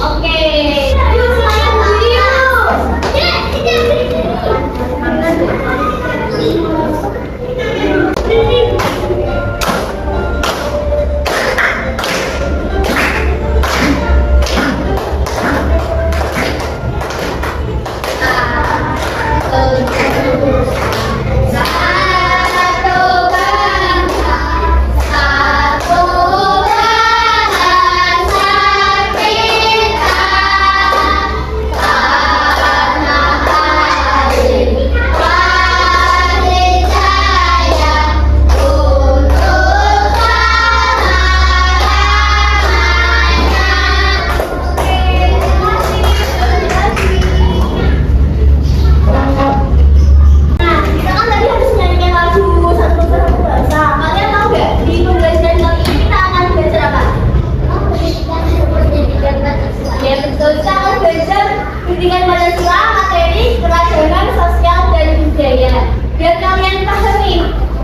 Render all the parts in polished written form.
Oke. Yuk semuanya berdiri yuk. Pendidikan Pancasila, materi keragaman sosial dan budaya. Biar kalian pahami,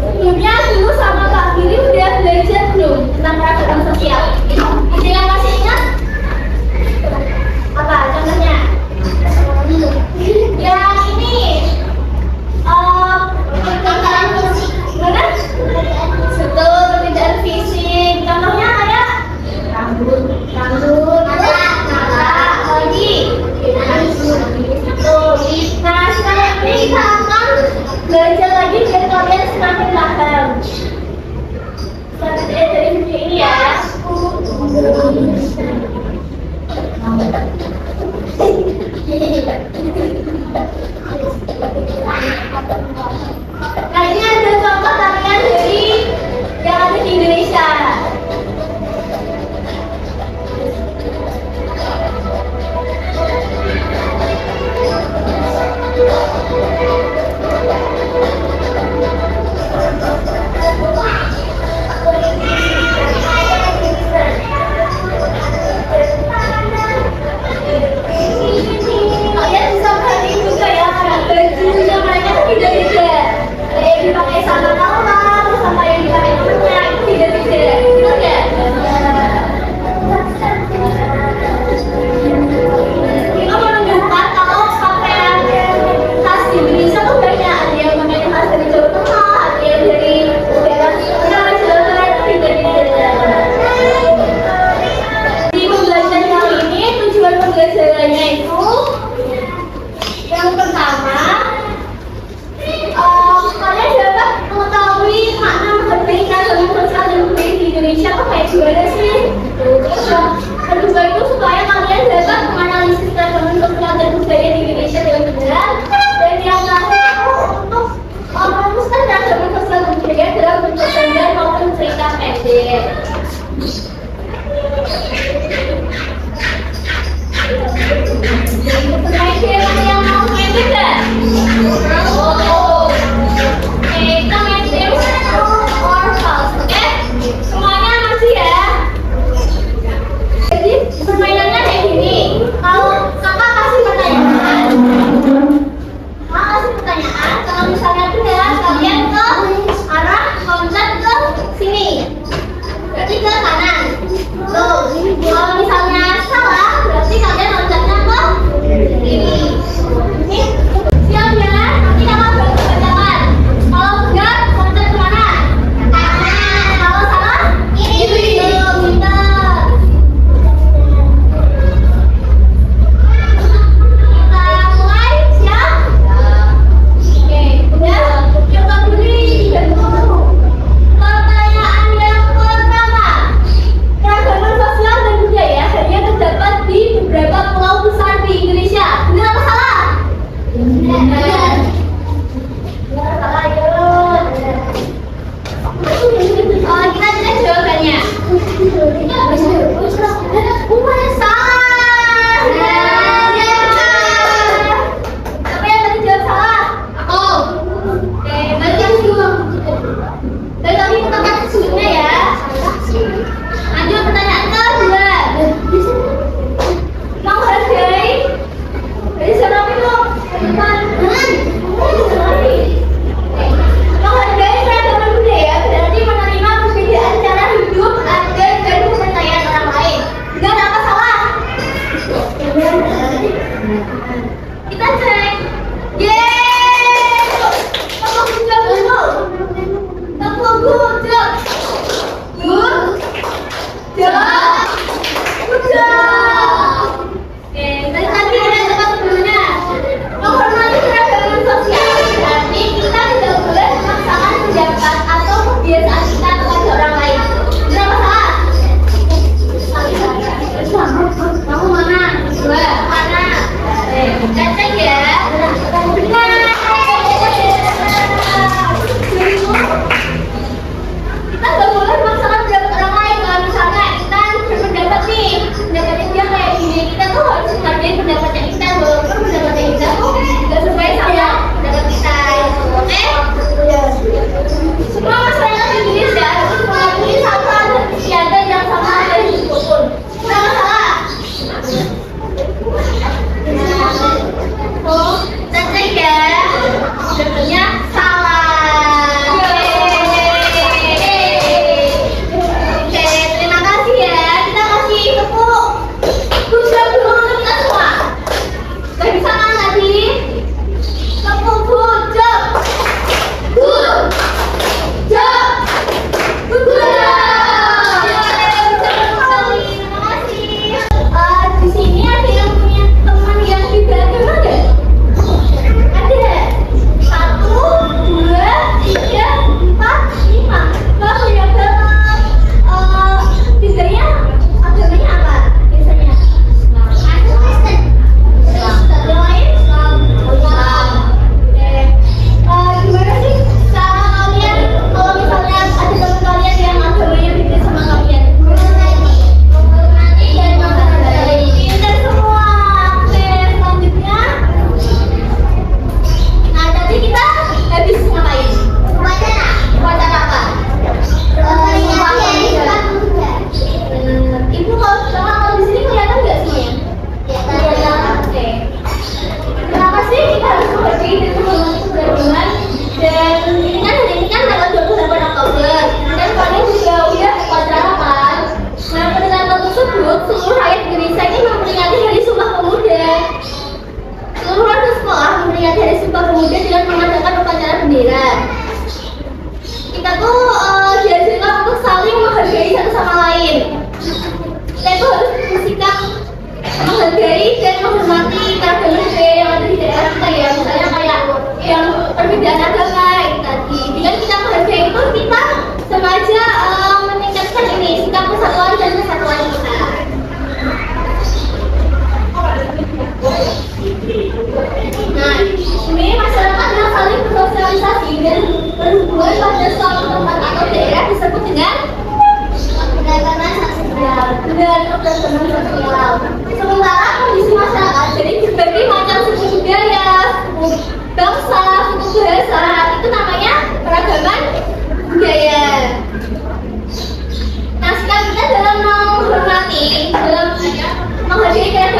sebelumnya dulu sama Kak Giri udah belajar belum tentang keragaman sosial? Ada yang masih ingat? Apa contohnya? Yang ini, perbedaan fisik. Mana? Betul, perbedaan fisik. Contohnya kayak rambut, lagi. Nah, sekarang ini kita akan belajar lagi biar kalian semakin paham. Seperti dari video ini ya. Nah, ini ada contoh tarian dari yang ada di Indonesia. Kalian bisa perhatiin juga ya, bajunya mereka tuh beda-beda. Ada yang dipakai sama kawan, sama yang dipakai temennya, itu beda-beda. Betul nggak? Itu menunjukkan kalau pakaian khas di Indonesia tuh banyak. Ada yang pakai khas dari Jawa Tengah, ada yang dari daerah Jawa Tengah, itu beda-beda. Di pembelajaran kali ini, tujuan pembelajarannya itu yang pertama, kalian dapat mengetahui makna menghargai keragaman sosial dan budaya di Indonesia tuh kayak gimana sih? Terus yang kedua itu supaya kalian dapat menganalisis keragaman sosial dan budaya di Indonesia dengan benar. Dan yang terakhir untuk merumuskan keragaman sosial dan budaya dalam bentuk gambar maupun cerita pendek. Yang mau main juga? Oh, oke, kita main game true or false, oke? Semuanya masih ya? Jadi permainannya kayak gini. Kalau kakak kasih pertanyaan, kalau misalnya benar, kalian ke arah loncat ke sini, berarti ke kanan. Tuh, kalau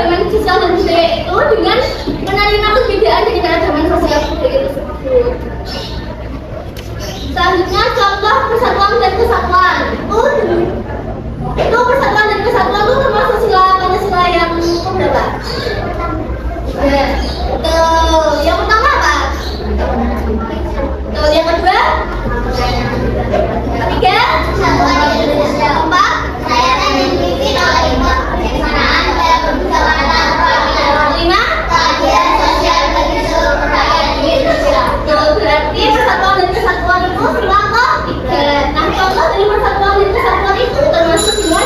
keragaman sosial dan budaya itu dengan menerima perbedaan dari keragaman sosial budaya tersebut. Selanjutnya contoh persatuan dan kesatuan. Itu persatuan dan kesatuan itu termasuk sila Pancasila yang keberapa? Yang pertama apa? Yang kedua? Ketiga? Keempat? Layanan yang dipimpin oleh kebijaksanaan dalam permusyawaratan perwakilan. Lima? Keadilan sosial bagi seluruh rakyat Indonesia. Berarti persatuan dan kesatuan itu sila ketiga. Nah, contoh dari persatuan dan kesatuan itu termasuk dengan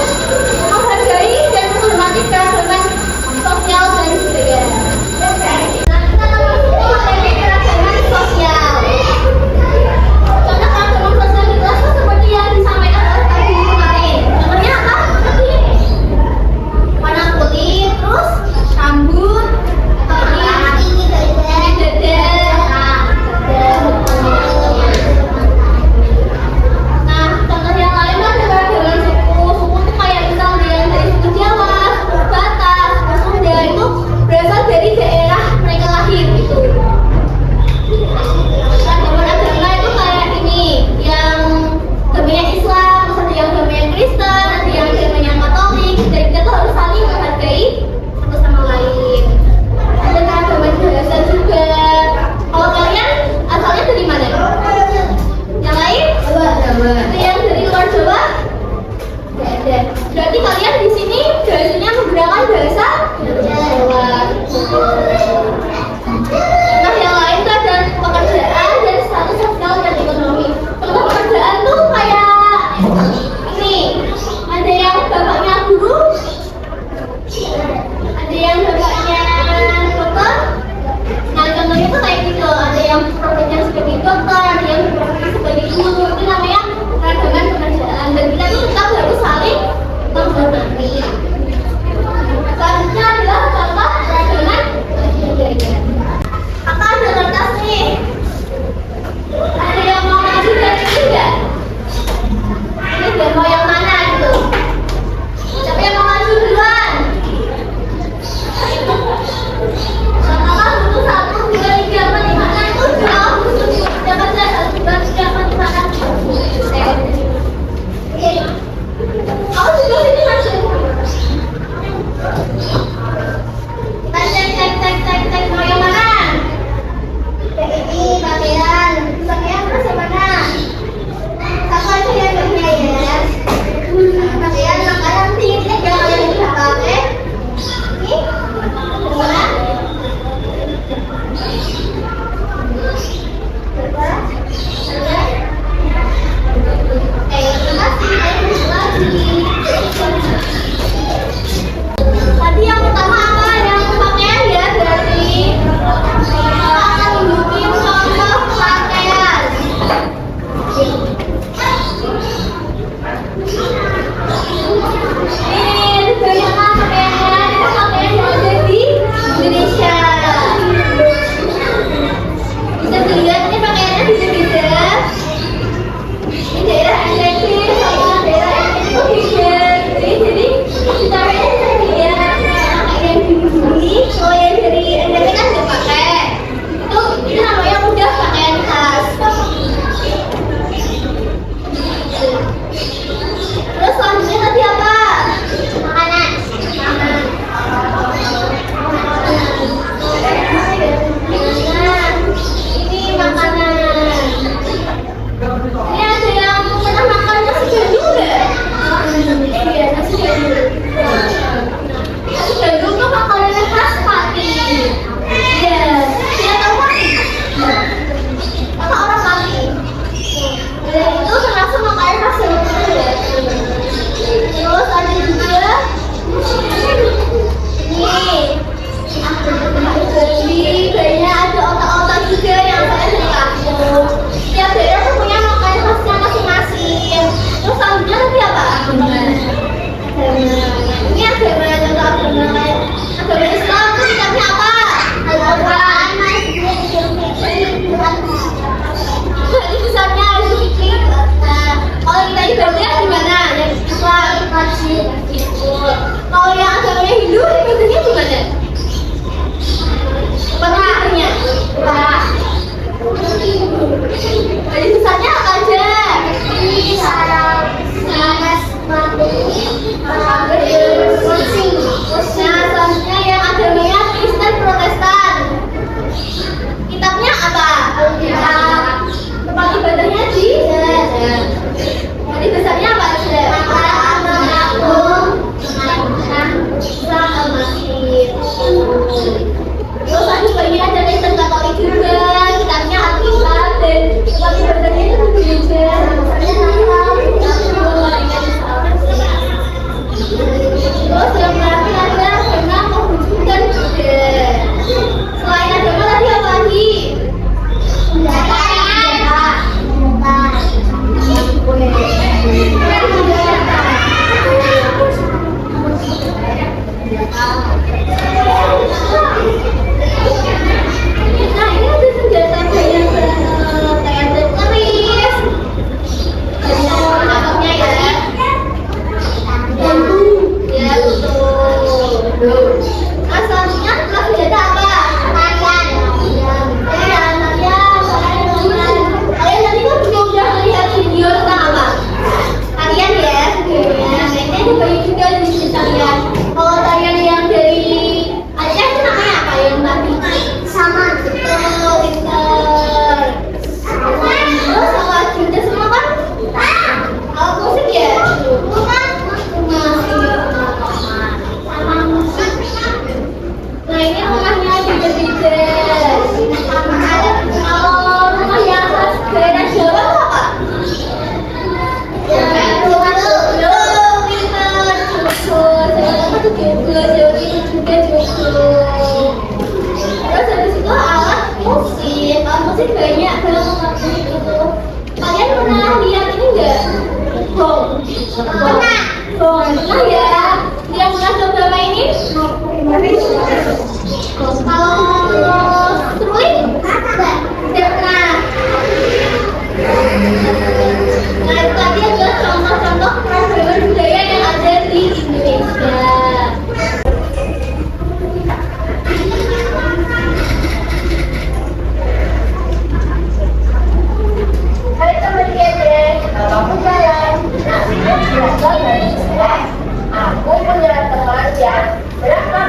menghargai dan menghormati keragaman sosial dan budaya. Nah, kita akan masuk ke materi keragaman sosial. Contoh keragaman sosial di kelas itu seperti yang disampaikan oleh Pak Guru kemarin. Contohnya apa? Seperti warna kulit, terus rambut, tinggi dada. Nah, contoh yang lain kan ada keragaman suku. Suku itu kayak misalnya yang dari suku Jawa, suku Batak, suku Sunda itu berasal dari daerah mereka lahir gitu. Keragaman agama itu kayak ini, yang agamanya Islam, terus ada yang agamanya Kristen, ada yang agamanya Katolik. Dan kita tuh harus saling menghargai satu sama lain. Ada keragaman bahasa juga. Kalau kalian asalnya dari mana? Yang lain? Ada yang dari luar Jawa? Tidak ada. Berarti kalian di sini bahasanya menggunakan bahasa Jawa. Nah, yang lain itu ada pekerjaan dan status sosial dan ekonomi. Contoh pekerjaan tuh kayak ini. Ada yang bapaknya guru, ada yang bapaknya dokter. Nah, contohnya tuh kayak gitu. Ada yang profesinya sebagai dokter, ada yang profesinya sebagai guru. Itu namanya keragaman pekerjaan. Dan kita tuh tetap harus saling menghormati. Selanjutnya adalah contoh keragaman budaya. Apa ada kertas nih? Ada yang mau maju dan ini enggak? Ini enggak mau yang mana gitu? Siapa yang mau maju duluan? Apa dulu 1, 2, 3, 4, 5, 6, 7. Siapa saja 1, 2, 3, 4, 5, 6. Oke. Kamu juga sini masuk. Cek, mau yang mana? Ini pakaian terus yang mana? Apa aja yang berbiaya? Pakaian makanan tinggi yang kalian bisa pakai. Ini mana? Tadi yang pertama apa? Yang pakaian ya, berarti akan tunjukin contoh pakaian. Ini banyak kan pakaiannya, itu pakaian yang ada di Indonesia. Terus aku bayi ada Kristen Katolik juga, kitabnya Alkitab dan seperti berdasarnya itu juga. Terus yang terakhir ada karena mewujudkan juga. Selain agama tadi apa lagi? Nah, ini ada senjata kayak keris. Contohnya ya. Ya, betul. Nah, selanjutnya setelah senjata apa? Tarian, kalian tadi kan udah melihat video tentang apa? Tarian ya, videonya. Nah, ini ada banyak juga jenis tarian. Kalau tarian yang dari Aceh itu namanya apa yang tadi? Sama. Betul, pintar. Terus kalau cinta semua kan? Alat musik ya? Bukan. Sama musik. Nah, ini rumahnya beda-beda. Kalau rumah yang khas daerah Jawa itu apa? Rumah Joglo, pintar. Joglo, Jawa itu Joglo, Jawa itu juga Joglo. Terus habis itu alat musik banyak banget itu. Kalian pernah lihat ini enggak? Gong. Pernah ya? Yang pernah coba mainin? Kalau seruling? Tidak pernah. Nah, itu tadi adalah contoh-contoh keragaman budaya yang ada di Indonesia. Hari kembali aja, kamu jalan. Nah, berasal dari Stres. Aku punya teman yang berapa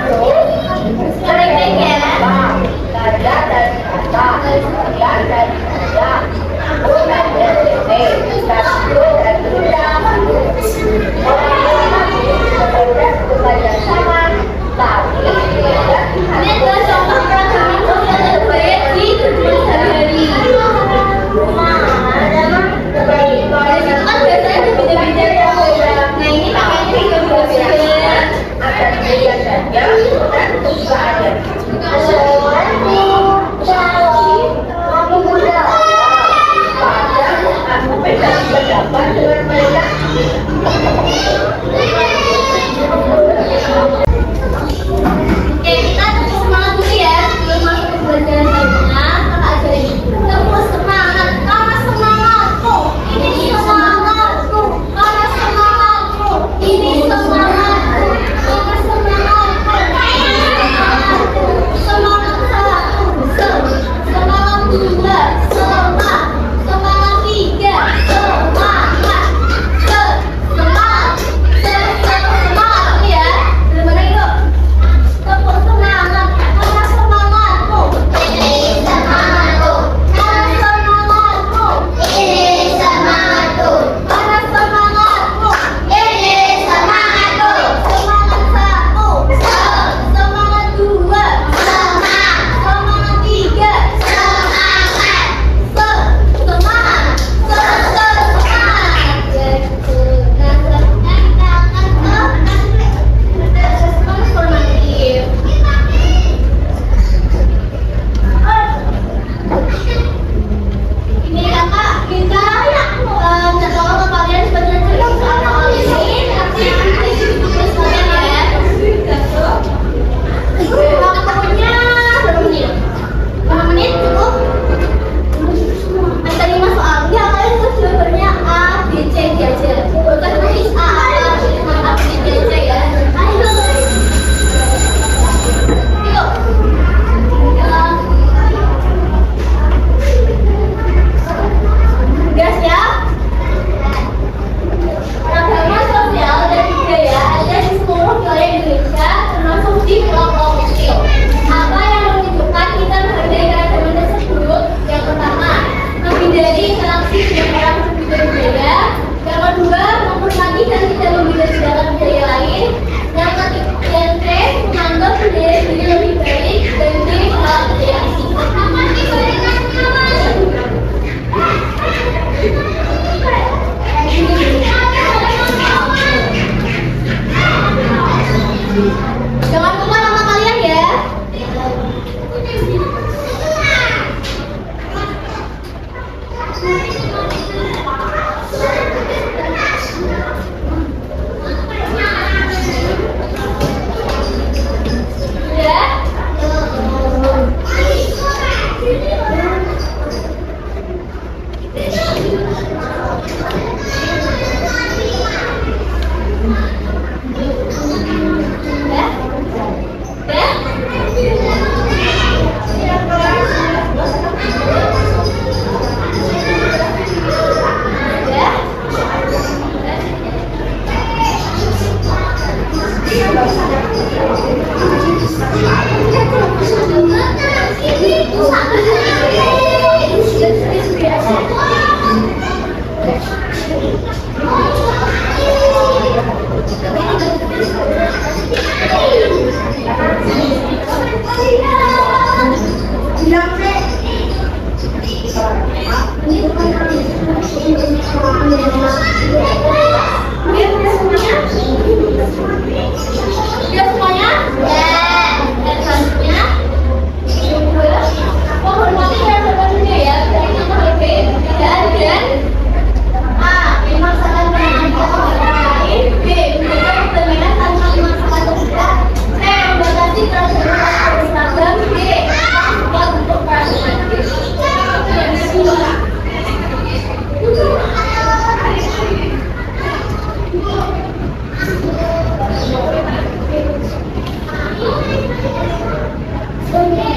Ya, udah.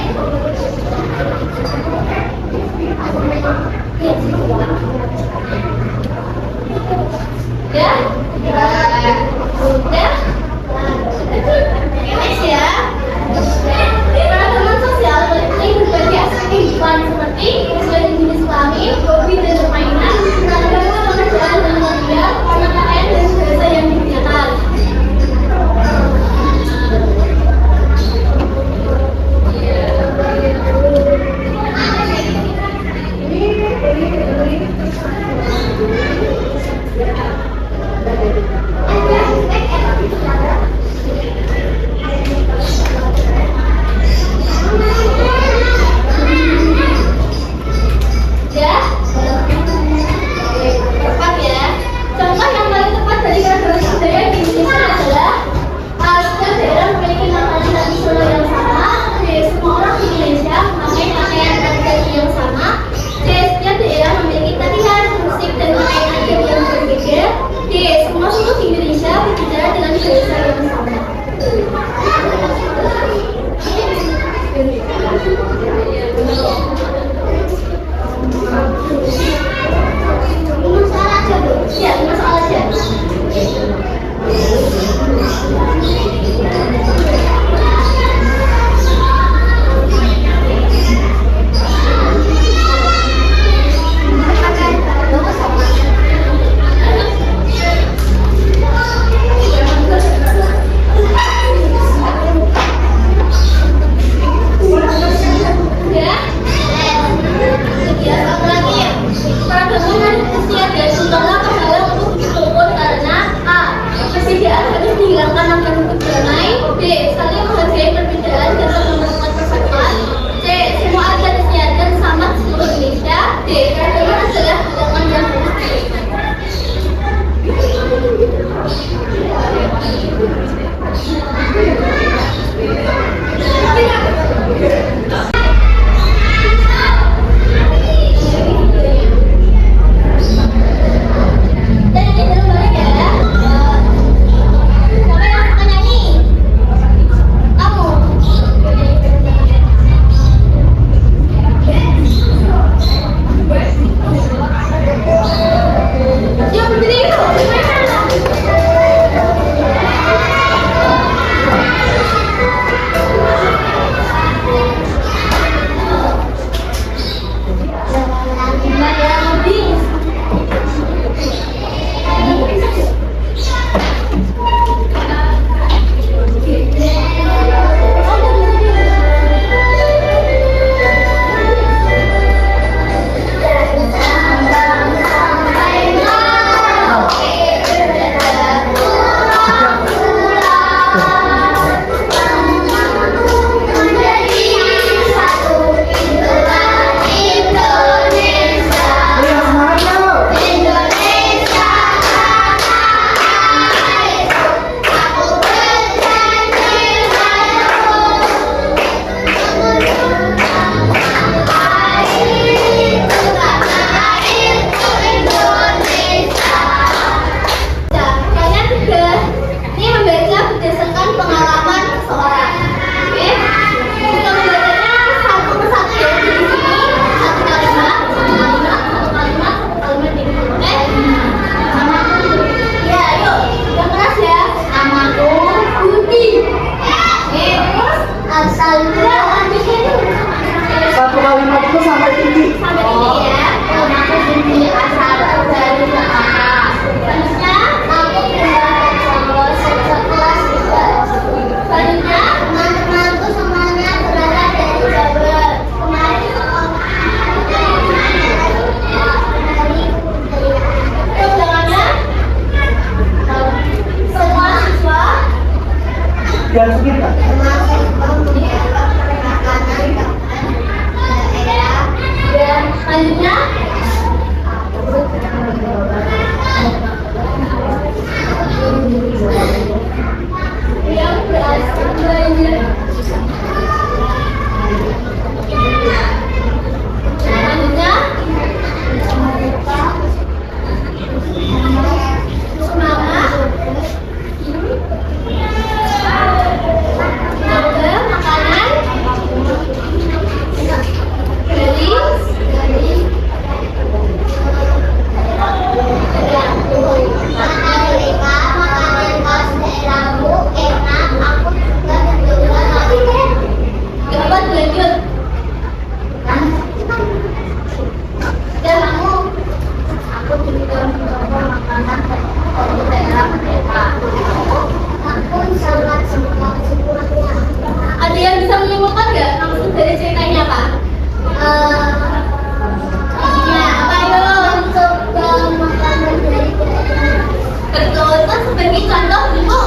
Next ya. Pengalaman sosial penting berbagai aspek kehidupan seperti kesesuaian jenis kelamin, hobi dan permainan, keragaman pekerjaan dan media, pakaian dan bahasa yang digunakan. Dan kita dan selanjutnya yang berasal dari selanjutnya semangat menemukan nggak maksud dari ceritanya apa? Ya, apa yuk? Untuk makanan dari betul, kan sebagai contoh ibu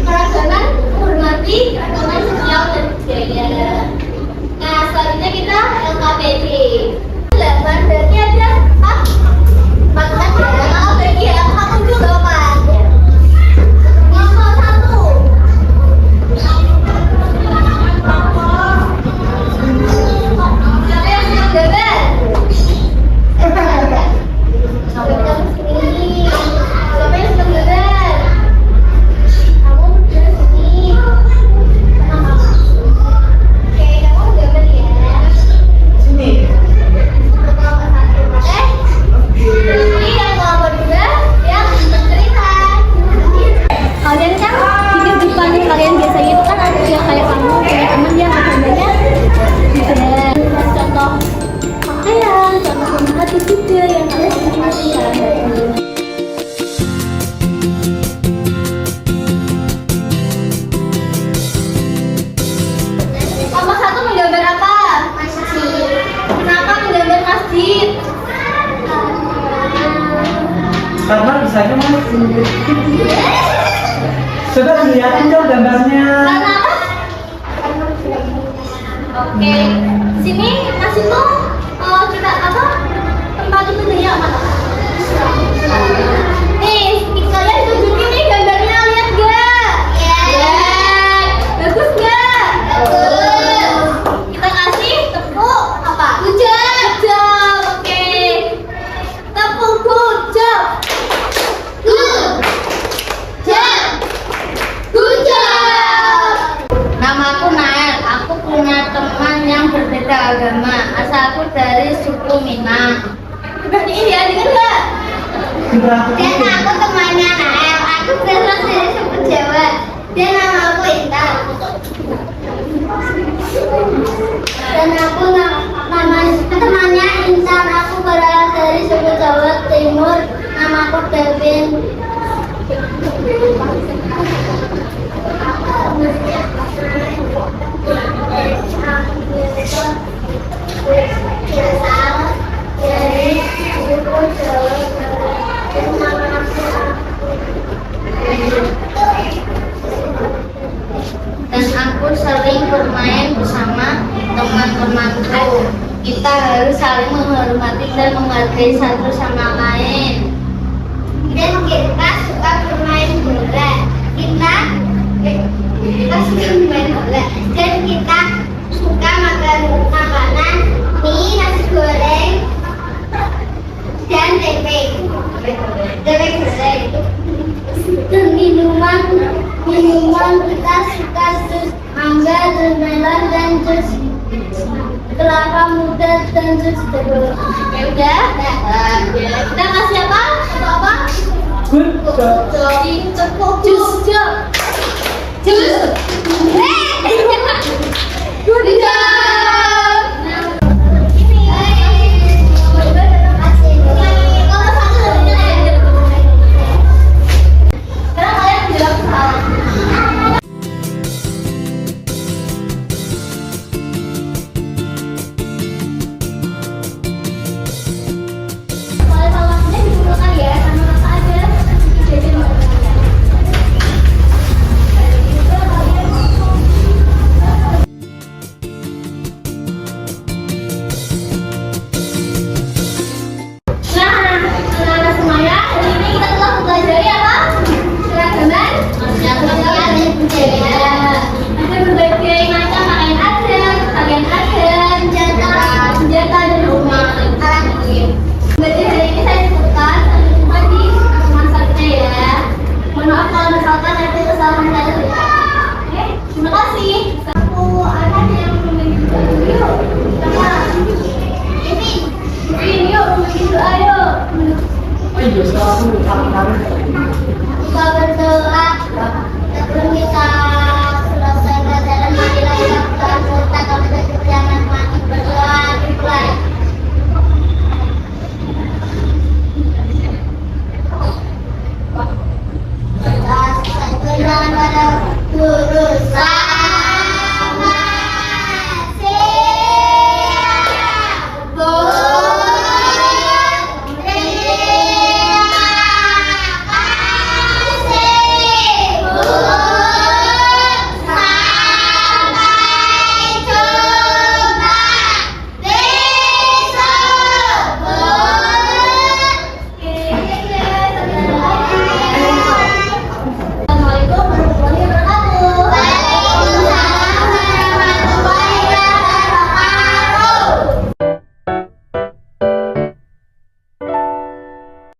keragaman menghormati keragaman sosial dan budaya. Nah, selanjutnya kita LKPD. Lembar berarti ada empat ada. Kalau bagi ya, aku juga apa? Nomor satu. Siapa yang sedang gambar? Sampai ke sini. Siapa yang sedang gambar? Kamu berdua sini. Oke, kamu gambar ya. Sini. Ini yang nomor dua yang bercerita. Kalian kan di depan kalian biasanya itu kan ada yang kayak kamu punya teman yang gambarnya juga contoh pakaian, contoh pemerhati juga yang kalian nikmati ya. Nomor satu menggambar apa? Masjid. Kenapa menggambar masjid? Karena bisanya mas. Coba lihatin dong gambarnya. Karena apa? Oke, sini masih tuh kita apa? Tempat itu punya apa? Nih, kalian tunjukin nih gambarnya, lihat gak? Lihat. Bagus gak? Bagus. Kita kasih tepuk apa? Good job. Oke. Tepuk good job. Good job. Namaku Nael, aku punya teman yang berbeda agama. Asalku dari suku Minang. Berarti ini ya, dengar gak? Dan aku temannya Nael, aku berasal dari suku Jawa. Dan nama aku Intan. Dan aku temannya Intan, aku berasal dari suku Jawa Timur. Nama aku Devin. Dan aku sering bermain bersama teman-temanku. Kita harus saling menghormati dan menghargai satu sama lain. Dan kita suka bermain bola. Kita suka bermain bola. Dan kita suka makan makanan mie, nasi goreng, dan tempe goreng. Dan minuman kita suka jus mangga, jus melon, dan jus kelapa muda, dan jus jeruk. Ya udah. Kita kasih apa? Untuk apa? Good job. Tepuk jus.